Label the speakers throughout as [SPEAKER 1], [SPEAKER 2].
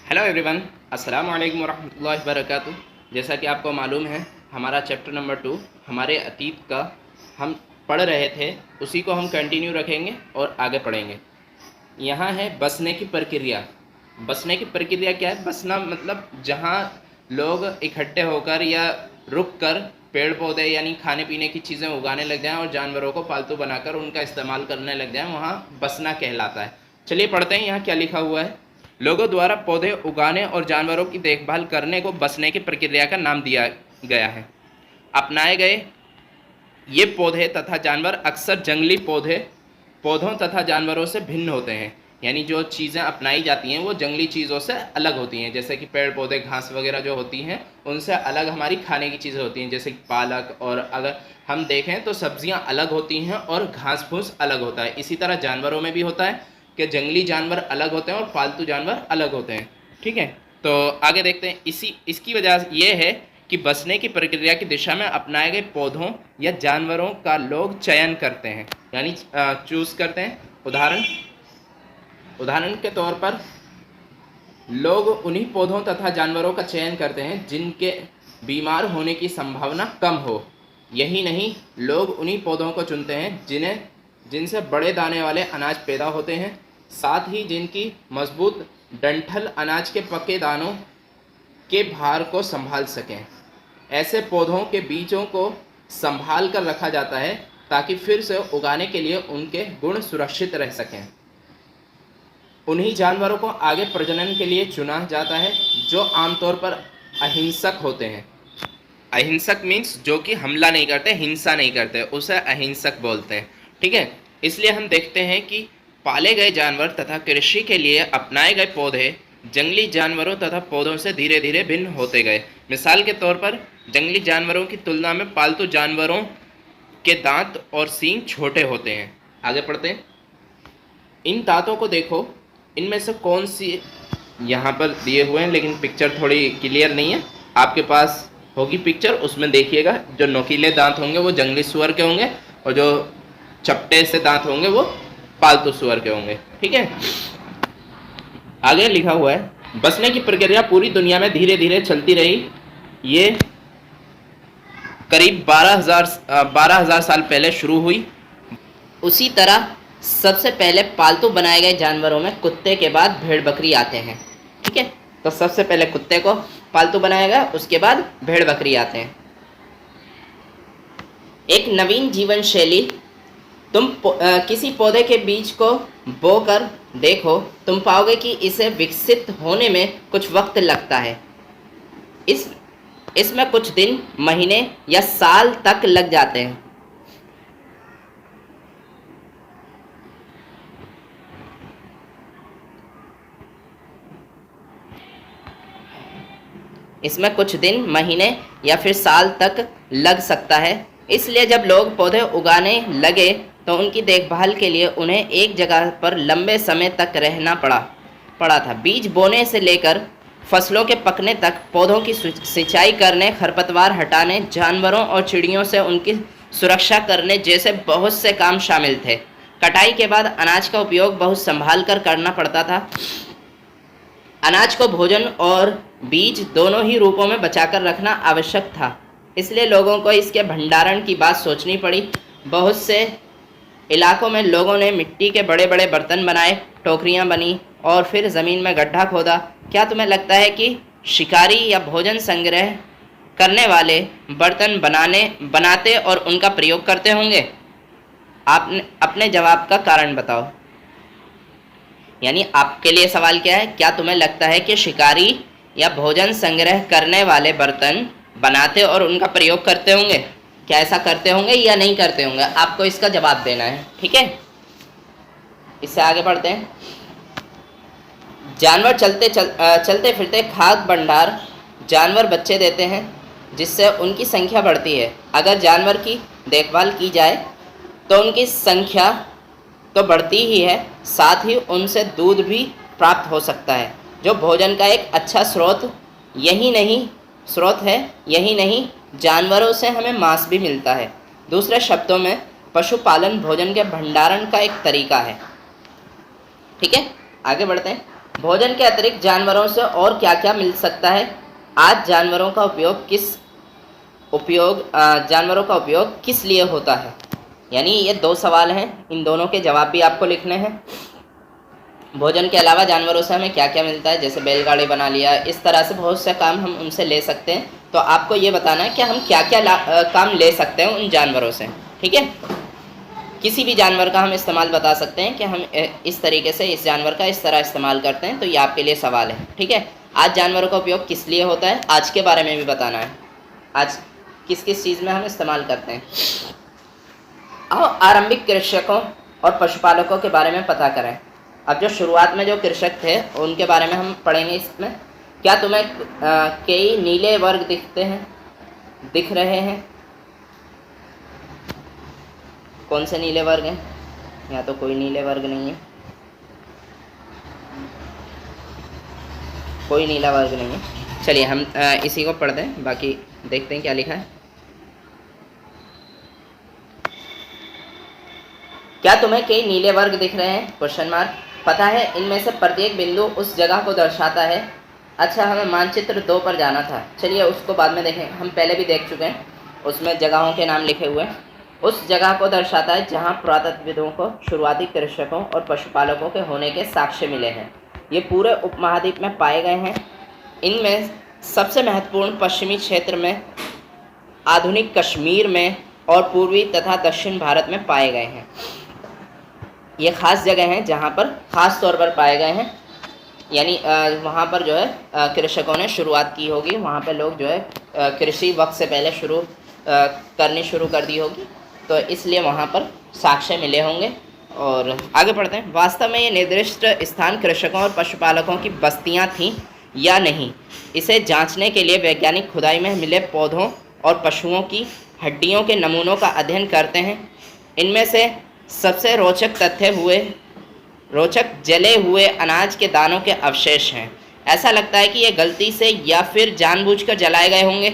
[SPEAKER 1] Hello everyone, अस्सलाम वालेकुम वरहमतुल्लाहि वबरकातुहू। जैसा कि आपको मालूम है, हमारा चैप्टर नंबर 2 हमारे अतीत का हम पढ़ रहे थे, उसी को हम कंटिन्यू रखेंगे और आगे पढ़ेंगे। यहाँ है बसने की प्रक्रिया। बसने की प्रक्रिया क्या है? बसना मतलब जहाँ लोग इकट्ठे होकर या रुक कर पेड़ पौधे यानी खाने पीने की चीज़ें उगाने लग जाएं और जानवरों को पालतू बनाकर उनका इस्तेमाल करने लग जाएं, वहाँ बसना कहलाता है। चलिए पढ़ते हैं यहाँ क्या लिखा हुआ है। लोगों द्वारा पौधे उगाने और जानवरों की देखभाल करने को बसने की प्रक्रिया का नाम दिया गया है। अपनाए गए ये पौधे तथा जानवर अक्सर जंगली पौधों तथा जानवरों से भिन्न होते हैं। यानी जो चीज़ें अपनाई जाती हैं वो जंगली चीज़ों से अलग होती हैं, जैसे कि पेड़ पौधे घास वगैरह जो होती हैं उनसे अलग हमारी खाने की चीज़ें होती हैं, जैसे कि पालक। और अगर हम देखें तो सब्जियां अलग होती हैं और घास फूस अलग होता है। इसी तरह जानवरों में भी होता है कि जंगली जानवर अलग होते हैं और पालतू जानवर अलग होते हैं। ठीक है, तो आगे देखते हैं। इसकी वजह ये है कि बसने की प्रक्रिया की दिशा में अपनाए गए पौधों या जानवरों का लोग चयन करते हैं, यानी चूज़ करते हैं। उदाहरण के तौर पर लोग उन्हीं पौधों तथा जानवरों का चयन करते हैं जिनके बीमार होने की संभावना कम हो। यही नहीं, लोग उन्हीं पौधों को चुनते हैं जिनसे बड़े दाने वाले अनाज पैदा होते हैं, साथ ही जिनकी मजबूत डंठल अनाज के पके दानों के भार को संभाल सकें। ऐसे पौधों के बीजों को संभाल कर रखा जाता है ताकि फिर से उगाने के लिए उनके गुण सुरक्षित रह सकें। उन्हीं जानवरों को आगे प्रजनन के लिए चुना जाता है जो आमतौर पर अहिंसक होते हैं। अहिंसक मीन्स जो कि हमला नहीं करते, हिंसा नहीं करते, उसे अहिंसक बोलते हैं। ठीक है, इसलिए हम देखते हैं कि पाले गए जानवर तथा कृषि के लिए अपनाए गए पौधे जंगली जानवरों तथा पौधों से धीरे धीरे भिन्न होते गए। मिसाल के तौर पर जंगली जानवरों की तुलना में पालतू जानवरों के दांत और सींग छोटे होते हैं। आगे पढ़ते हैं। इन दांतों को देखो, इनमें से कौन सी यहाँ पर दिए हुए हैं, लेकिन पिक्चर थोड़ी क्लियर नहीं है। आपके पास होगी पिक्चर, उसमें देखिएगा। जो नोकीले दांत होंगे वो जंगली सुअर के होंगे और जो चपटे से दांत होंगे वो पालतू सुअर के होंगे। ठीक है, आगे लिखा हुआ है बसने की प्रक्रिया पूरी दुनिया में धीरे धीरे चलती रही। ये करीब 12,000 साल पहले शुरू हुई। उसी तरह सबसे पहले पालतू बनाए गए जानवरों में कुत्ते के बाद भेड़ बकरी आते हैं। ठीक है, तो सबसे पहले कुत्ते को पालतू बनाया गया, उसके बाद भेड़ बकरी आते हैं। एक नवीन जीवन शैली। तुम किसी पौधे के बीज को बोकर देखो, तुम पाओगे कि इसे विकसित होने में कुछ वक्त लगता है। इसमें कुछ दिन, महीने या साल तक लग जाते हैं। इसमें कुछ दिन, महीने या फिर साल तक लग सकता है। इसलिए जब लोग पौधे उगाने लगे तो उनकी देखभाल के लिए उन्हें एक जगह पर लंबे समय तक रहना पड़ा था। बीज बोने से लेकर फसलों के पकने तक पौधों की सिंचाई करने, खरपतवार हटाने, जानवरों और चिड़ियों से उनकी सुरक्षा करने जैसे बहुत से काम शामिल थे। कटाई के बाद अनाज का उपयोग बहुत संभाल कर करना पड़ता था। अनाज को भोजन और बीज दोनों ही रूपों में बचाकर रखना आवश्यक था, इसलिए लोगों को इसके भंडारण की बात सोचनी पड़ी। बहुत से इलाकों में लोगों ने मिट्टी के बड़े बड़े बर्तन बनाए, टोकरियां बनी और फिर ज़मीन में गड्ढा खोदा। क्या तुम्हें लगता है कि शिकारी या भोजन संग्रह करने वाले बर्तन बनाते और उनका प्रयोग करते होंगे? आपने अपने जवाब का कारण बताओ। यानी आपके लिए सवाल क्या है? क्या तुम्हें लगता है कि शिकारी या भोजन संग्रह करने वाले बर्तन बनाते और उनका प्रयोग करते होंगे? क्या ऐसा करते होंगे या नहीं करते होंगे? आपको इसका जवाब देना है। ठीक है, इससे आगे बढ़ते हैं। जानवर चलते फिरते खाद्य भंडार। जानवर बच्चे देते हैं जिससे उनकी संख्या बढ़ती है। अगर जानवर की देखभाल की जाए तो उनकी संख्या तो बढ़ती ही है, साथ ही उनसे दूध भी प्राप्त हो सकता है जो भोजन का एक अच्छा स्रोत है। यही नहीं, जानवरों से हमें मांस भी मिलता है। दूसरे शब्दों में पशुपालन भोजन के भंडारण का एक तरीका है। ठीक है, आगे बढ़ते हैं। भोजन के अतिरिक्त जानवरों से और क्या क्या मिल सकता है? आज जानवरों का उपयोग किस लिए होता है? यानी ये 2 सवाल हैं, इन दोनों के जवाब भी आपको लिखने हैं। भोजन के अलावा जानवरों से हमें क्या क्या मिलता है, जैसे बैलगाड़ी बना लिया, इस तरह से बहुत से काम हम उनसे ले सकते हैं। तो आपको ये बताना है कि हम क्या क्या काम ले सकते हैं उन जानवरों से। ठीक है, किसी भी जानवर का हम इस्तेमाल बता सकते हैं कि हम इस तरीके से इस जानवर का इस तरह इस्तेमाल करते हैं। तो ये आपके लिए सवाल है। ठीक है, आज जानवरों का उपयोग किस लिए होता है, आज के बारे में भी बताना है। आज किस किस चीज़ में हम इस्तेमाल करते हैं। आओ आरंभिक कृषकों और पशुपालकों के बारे में पता करें। अब जो शुरुआत में जो कृषक थे उनके बारे में हम पढ़ेंगे इसमें। क्या तुम्हें कई नीले वर्ग दिख रहे हैं? कौन से नीले वर्ग हैं? यहाँ तो कोई नीले वर्ग नहीं है, कोई नीला वर्ग नहीं है। चलिए हम इसी को पढ़ते हैं, बाकी देखते हैं क्या लिखा है। क्या तुम्हें कई नीले वर्ग दिख रहे हैं? Question mark. पता है इनमें से प्रत्येक बिंदु उस जगह को दर्शाता है। अच्छा, हमें मानचित्र 2 पर जाना था। चलिए उसको बाद में देखें, हम पहले भी देख चुके हैं, उसमें जगहों के नाम लिखे हुए हैं। उस जगह को दर्शाता है जहाँ पुरातत्वविदों को शुरुआती कृषकों और पशुपालकों के होने के साक्ष्य मिले हैं। ये पूरे उपमहाद्वीप में पाए गए हैं। इनमें सबसे महत्वपूर्ण पश्चिमी क्षेत्र में, आधुनिक कश्मीर में और पूर्वी तथा दक्षिण भारत में पाए गए हैं। ये खास जगह हैं जहाँ पर ख़ास तौर पर पाए गए हैं, यानी वहाँ पर जो है कृषकों ने शुरुआत की होगी, वहाँ पर लोग जो है कृषि वक्त से पहले करनी शुरू कर दी होगी, तो इसलिए वहाँ पर साक्ष्य मिले होंगे। और आगे पढ़ते हैं। वास्तव में ये निर्दिष्ट स्थान कृषकों और पशुपालकों की बस्तियाँ थीं या नहीं, इसे जांचने के लिए वैज्ञानिक खुदाई में मिले पौधों और पशुओं की हड्डियों के नमूनों का अध्ययन करते हैं। इनमें से सबसे रोचक जले हुए अनाज के दानों के अवशेष हैं। ऐसा लगता है कि ये गलती से या फिर जानबूझकर जलाए गए होंगे।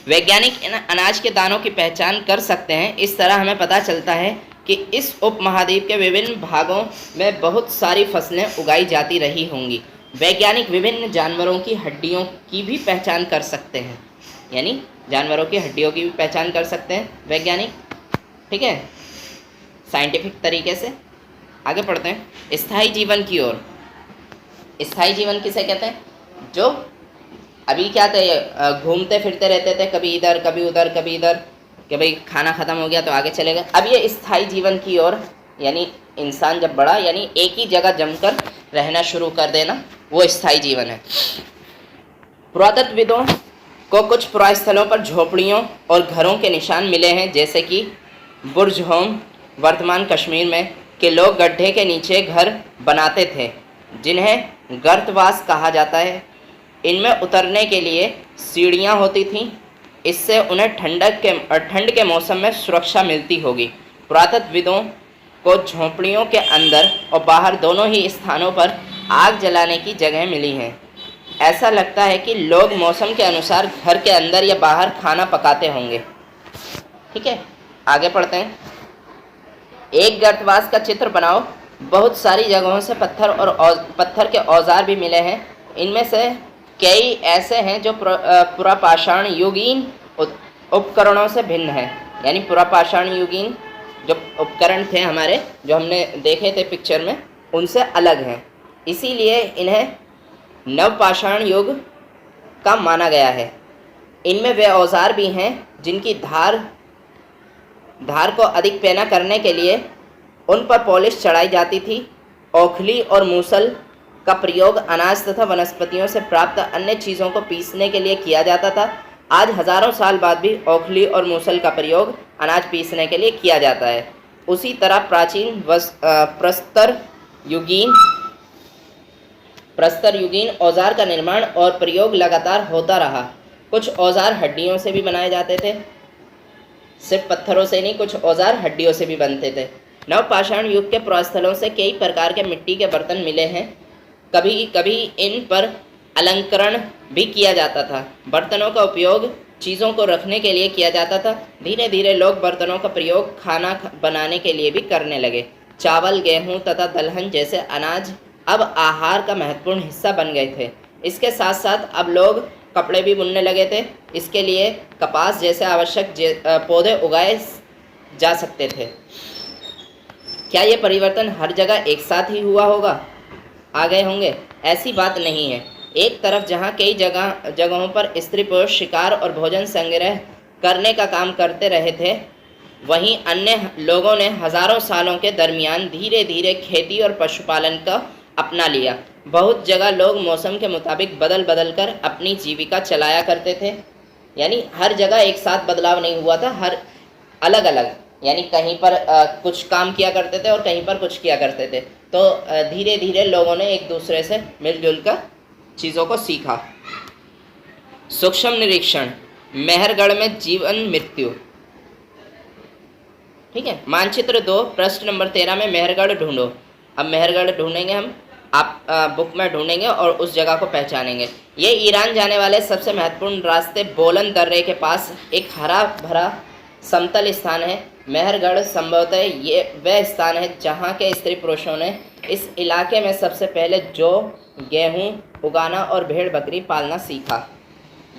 [SPEAKER 1] वैज्ञानिक इन अनाज के दानों की पहचान कर सकते हैं। इस तरह हमें पता चलता है कि इस उपमहाद्वीप के विभिन्न भागों में बहुत सारी फसलें उगाई जाती रही होंगी। वैज्ञानिक विभिन्न जानवरों की हड्डियों की भी पहचान कर सकते हैं, यानी जानवरों की हड्डियों की भी पहचान कर सकते हैं वैज्ञानिक। ठीक है, साइंटिफिक तरीके से। आगे पढ़ते हैं स्थायी जीवन की ओर। स्थायी जीवन किसे कहते हैं? जो अभी क्या थे, घूमते फिरते रहते थे, कभी इधर कभी उधर कभी इधर, कि भाई खाना ख़त्म हो गया तो आगे चले गए। अब ये स्थायी जीवन की ओर, यानी इंसान जब बड़ा, यानी एक ही जगह जमकर रहना शुरू कर देना, वो स्थायी जीवन है। पुरातत्वविदों को कुछ पुरास्थलों पर झोपड़ियों और घरों के निशान मिले हैं, जैसे कि बुर्जहोम वर्तमान कश्मीर में के लोग गड्ढे के नीचे घर बनाते थे, जिन्हें गर्तवास कहा जाता है। इनमें उतरने के लिए सीढ़ियाँ होती थीं, इससे उन्हें ठंड के मौसम में सुरक्षा मिलती होगी। पुरातत्वविदों को झोंपड़ियों के अंदर और बाहर दोनों ही स्थानों पर आग जलाने की जगह मिली हैं। ऐसा लगता है कि लोग मौसम के अनुसार घर के अंदर या बाहर खाना पकाते होंगे। ठीक है, आगे पढ़ते हैं। एक गर्तवास का चित्र बनाओ। बहुत सारी जगहों से पत्थर के औजार भी मिले हैं। इनमें से कई ऐसे हैं जो पुरापाषाण युगीन उपकरणों से भिन्न हैं, यानी पुरापाषाण युगीन जो उपकरण थे हमारे, जो हमने देखे थे पिक्चर में, उनसे अलग हैं। इसीलिए इन्हें नवपाषाण युग का माना गया है। इनमें वे औजार भी हैं जिनकी धार को अधिक पैना करने के लिए उन पर पॉलिश चढ़ाई जाती थी। ओखली और मूसल का प्रयोग अनाज तथा वनस्पतियों से प्राप्त अन्य चीज़ों को पीसने के लिए किया जाता था। आज हजारों साल बाद भी ओखली और मूसल का प्रयोग अनाज पीसने के लिए किया जाता है। उसी तरह प्राचीन प्रस्तर युगीन औजार का निर्माण और प्रयोग लगातार होता रहा। कुछ औजार हड्डियों से भी बनाए जाते थे, सिर्फ पत्थरों से नहीं, कुछ औजार हड्डियों से भी बनते थे। नवपाषाण युग के पुरास्थलों से कई प्रकार के मिट्टी के बर्तन मिले हैं। कभी कभी इन पर अलंकरण भी किया जाता था। बर्तनों का उपयोग चीज़ों को रखने के लिए किया जाता था। धीरे धीरे लोग बर्तनों का प्रयोग खाना बनाने के लिए भी करने लगे। चावल, गेहूँ तथा दलहन जैसे अनाज अब आहार का महत्वपूर्ण हिस्सा बन गए थे। इसके साथ साथ अब लोग कपड़े भी बुनने लगे थे। इसके लिए कपास जैसे आवश्यक पौधे उगाए जा सकते थे। क्या ये परिवर्तन हर जगह एक साथ ही हुआ होगा, आ गए होंगे? ऐसी बात नहीं है। एक तरफ जहाँ कई जगहों पर स्त्री पुरुष शिकार और भोजन संग्रह करने का काम करते रहे थे, वहीं अन्य लोगों ने हजारों सालों के दरमियान धीरे धीरे खेती और पशुपालन का अपना लिया। बहुत जगह लोग मौसम के मुताबिक बदल बदल कर अपनी जीविका चलाया करते थे। यानी हर जगह एक साथ बदलाव नहीं हुआ था, हर अलग अलग, यानी कहीं पर कुछ काम किया करते थे और कहीं पर कुछ किया करते थे। तो धीरे धीरे लोगों ने एक दूसरे से मिलजुल कर चीज़ों को सीखा। सूक्ष्म निरीक्षण, मेहरगढ़ में जीवन मृत्यु। ठीक है, मानचित्र 2 प्रश्न नंबर 13 में मेहरगढ़ ढूंढो। अब मेहरगढ़ ढूंढेंगे हम, आप बुक में ढूंढेंगे और उस जगह को पहचानेंगे। ये ईरान जाने वाले सबसे महत्वपूर्ण रास्ते बोलन दर्रे के पास एक हरा भरा समतल स्थान है। मेहरगढ़ संभवतः ये वह स्थान है जहाँ के स्त्री पुरुषों ने इस इलाके में सबसे पहले जौ, गेहूँ उगाना और भेड़ बकरी पालना सीखा।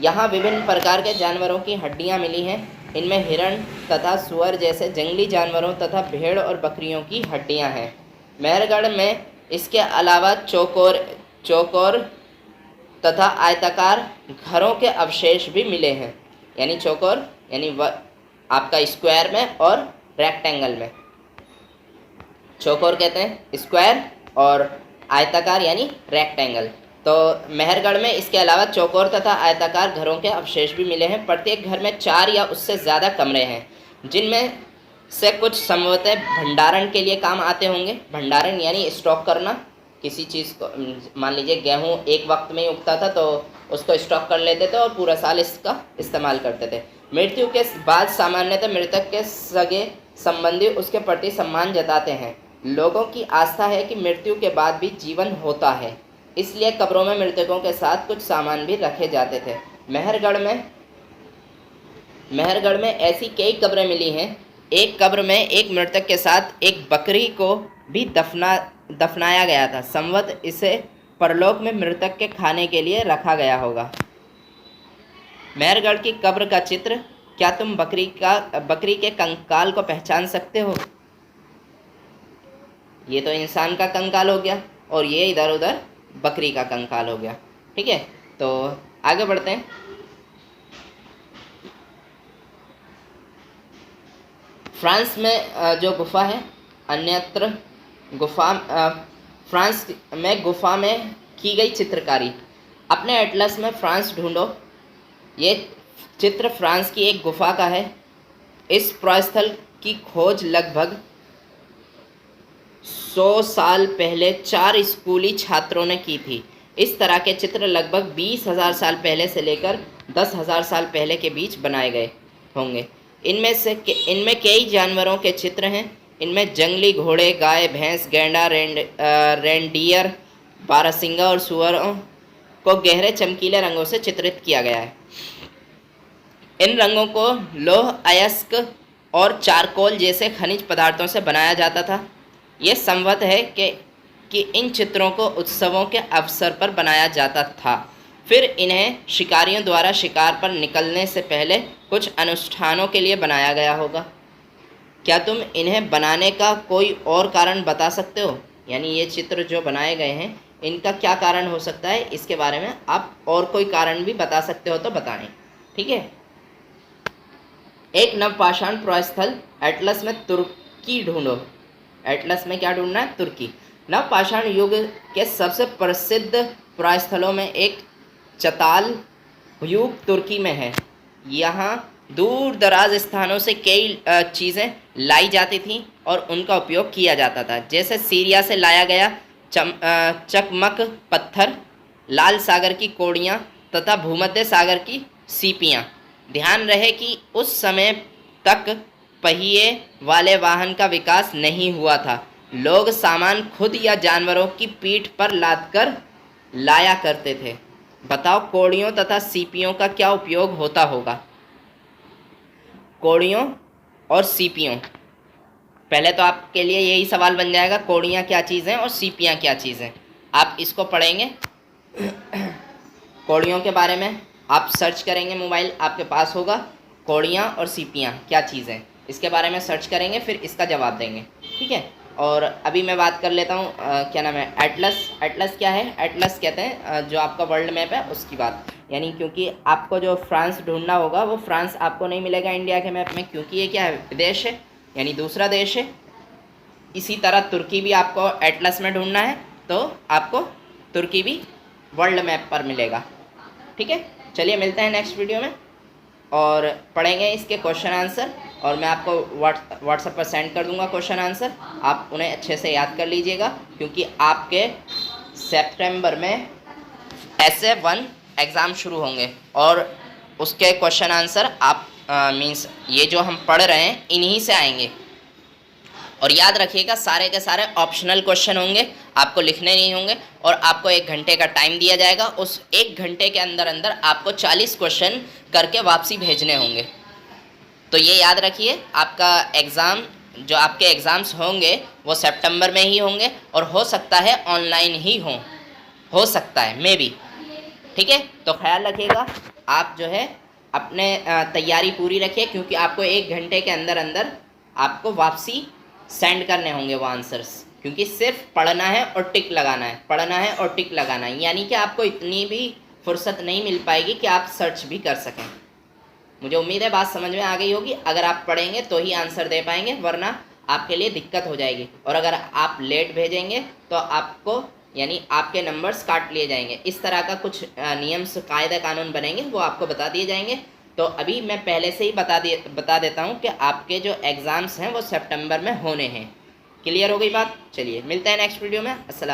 [SPEAKER 1] यहाँ विभिन्न प्रकार के जानवरों की हड्डियाँ मिली हैं। इनमें हिरण तथा सुअर जैसे जंगली जानवरों तथा भेड़ और बकरियों की हड्डियाँ हैं। मेहरगढ़ में इसके अलावा चौकोर तथा आयताकार घरों के अवशेष भी मिले हैं। यानी चौकोर यानी आपका स्क्वायर में और रेक्टेंगल में। चौकोर कहते हैं स्क्वायर और आयताकार यानी रेक्टेंगल। तो मेहरगढ़ में इसके अलावा चौकोर तथा आयताकार घरों के अवशेष भी मिले हैं। प्रत्येक घर में 4 या उससे ज़्यादा कमरे हैं, जिनमें से कुछ संभवतः भंडारण के लिए काम आते होंगे। भंडारण यानी स्टॉक करना किसी चीज़ को। मान लीजिए गेहूँ एक वक्त में ही उगता था तो उसको स्टॉक कर लेते थे और पूरा साल इसका इस्तेमाल करते थे। मृत्यु के बाद सामान्यतः मृतक के सगे संबंधी उसके प्रति सम्मान जताते हैं। लोगों की आस्था है कि मृत्यु के बाद भी जीवन होता है, इसलिए कब्रों में मृतकों के साथ कुछ सामान भी रखे जाते थे। मेहरगढ़ में ऐसी कई कब्रें मिली हैं। एक कब्र में एक मृतक के साथ एक बकरी को भी दफनाया गया था। संभवतः इसे परलोक में मृतक के खाने के लिए रखा गया होगा। मेहरगढ़ की कब्र का चित्र। क्या तुम बकरी के कंकाल को पहचान सकते हो? ये तो इंसान का कंकाल हो गया और ये इधर उधर बकरी का कंकाल हो गया। ठीक है, तो आगे बढ़ते हैं। फ्रांस में जो गुफा है, अन्यत्र फ्रांस में गुफा में की गई चित्रकारी। अपने एटलस में फ्रांस ढूंढो। ये चित्र फ्रांस की एक गुफा का है। इस प्रस्थल की खोज लगभग 100 साल पहले 4 स्कूली छात्रों ने की थी। इस तरह के चित्र लगभग 20,000 साल पहले से लेकर 10,000 साल पहले के बीच बनाए गए होंगे। इनमें कई जानवरों के चित्र हैं। इनमें जंगली घोड़े, गाय, भैंस, गैंडा, रेंडियर, बारहसिंगा और सुअरों को गहरे चमकीले रंगों से चित्रित किया गया है। इन रंगों को लौह अयस्क और चारकोल जैसे खनिज पदार्थों से बनाया जाता था। यह संभव है कि इन चित्रों को उत्सवों के अवसर पर बनाया जाता था। फिर इन्हें शिकारियों द्वारा शिकार पर निकलने से पहले कुछ अनुष्ठानों के लिए बनाया गया होगा। क्या तुम इन्हें बनाने का कोई और कारण बता सकते हो? यानी ये चित्र जो बनाए गए हैं इनका क्या कारण हो सकता है, इसके बारे में आप और कोई कारण भी बता सकते हो तो बताएं। ठीक है। एक नवपाषाण प्रस्थल। एटलस में तुर्की ढूंढो। एटलस में क्या ढूंढना है? तुर्की। नवपाषाण युग के सबसे प्रसिद्ध प्रस्थलों में एक चताल युग तुर्की में है। यहाँ दूर दराज स्थानों से कई चीज़ें लाई जाती थीं और उनका उपयोग किया जाता था, जैसे सीरिया से लाया गया चकमक पत्थर, लाल सागर की कोड़ियाँ तथा भूमध्य सागर की सीपियाँ। ध्यान रहे कि उस समय तक पहिए वाले वाहन का विकास नहीं हुआ था। लोग सामान खुद या जानवरों की पीठ पर लादकर लाया करते थे। बताओ कोड़ियों तथा सीपियों का क्या उपयोग होता होगा? कोड़ियों और सीपियों, पहले तो आपके लिए यही सवाल बन जाएगा, कोड़ियाँ क्या चीज़ हैं और सीपियाँ क्या चीज़ हैं। आप इसको पढ़ेंगे। कौड़ियों के बारे में आप सर्च करेंगे, मोबाइल आपके पास होगा, कौड़ियाँ और सीपियाँ क्या चीज़ हैं, इसके बारे में सर्च करेंगे, फिर इसका जवाब देंगे, ठीक है। और अभी मैं बात कर लेता हूँ क्या नाम है, एटलस। एटलस क्या है? एटलस कहते हैं जो आपका वर्ल्ड मैप है उसकी बात, यानी क्योंकि आपको जो फ्रांस ढूंढना होगा वो फ्रांस आपको नहीं मिलेगा इंडिया के मैप में, क्योंकि ये क्या है, विदेश है, यानी दूसरा देश है। इसी तरह तुर्की भी आपको एटलस में ढूंढना है तो आपको तुर्की भी वर्ल्ड मैप पर मिलेगा, ठीक है। चलिए मिलते हैं नेक्स्ट वीडियो में और पढ़ेंगे इसके क्वेश्चन आंसर, और मैं आपको व्हाट्सएप पर सेंड कर दूंगा क्वेश्चन आंसर, आप उन्हें अच्छे से याद कर लीजिएगा, क्योंकि आपके सितंबर में SA1 एग्ज़ाम शुरू होंगे और उसके क्वेश्चन आंसर आप मीन्स ये जो हम पढ़ रहे हैं इन्हीं से आएंगे। और याद रखिएगा सारे के सारे ऑप्शनल क्वेश्चन होंगे, आपको लिखने नहीं होंगे, और आपको 1 घंटे का टाइम दिया जाएगा। उस 1 घंटे के अंदर अंदर आपको 40 क्वेश्चन करके वापसी भेजने होंगे। तो ये याद रखिए, आपका एग्ज़ाम जो आपके एग्ज़ाम्स होंगे वो सितंबर में ही होंगे, और हो सकता है ऑनलाइन ही हो सकता है मे बी, ठीक है। तो ख्याल रखिएगा, आप जो है अपने तैयारी पूरी रखिए, क्योंकि आपको 1 घंटे के अंदर अंदर आपको वापसी सेंड करने होंगे वो आंसर्स, क्योंकि सिर्फ पढ़ना है और टिक लगाना है, पढ़ना है और टिक लगाना है, यानी कि आपको इतनी भी फुर्सत नहीं मिल पाएगी कि आप सर्च भी कर सकें। मुझे उम्मीद है बात समझ में आ गई होगी। अगर आप पढ़ेंगे तो ही आंसर दे पाएंगे, वरना आपके लिए दिक्कत हो जाएगी, और अगर आप लेट भेजेंगे तो आपको यानी आपके नंबर्स काट लिए जाएंगे। इस तरह का कुछ नियम कायदे कानून बनेंगे, वो आपको बता दिए जाएंगे। तो अभी मैं पहले से ही बता देता हूँ कि आपके जो एग्ज़ाम्स हैं वो सितंबर में होने हैं। क्लियर हो गई बात? चलिए मिलते हैं नेक्स्ट वीडियो में। अस्सलाम।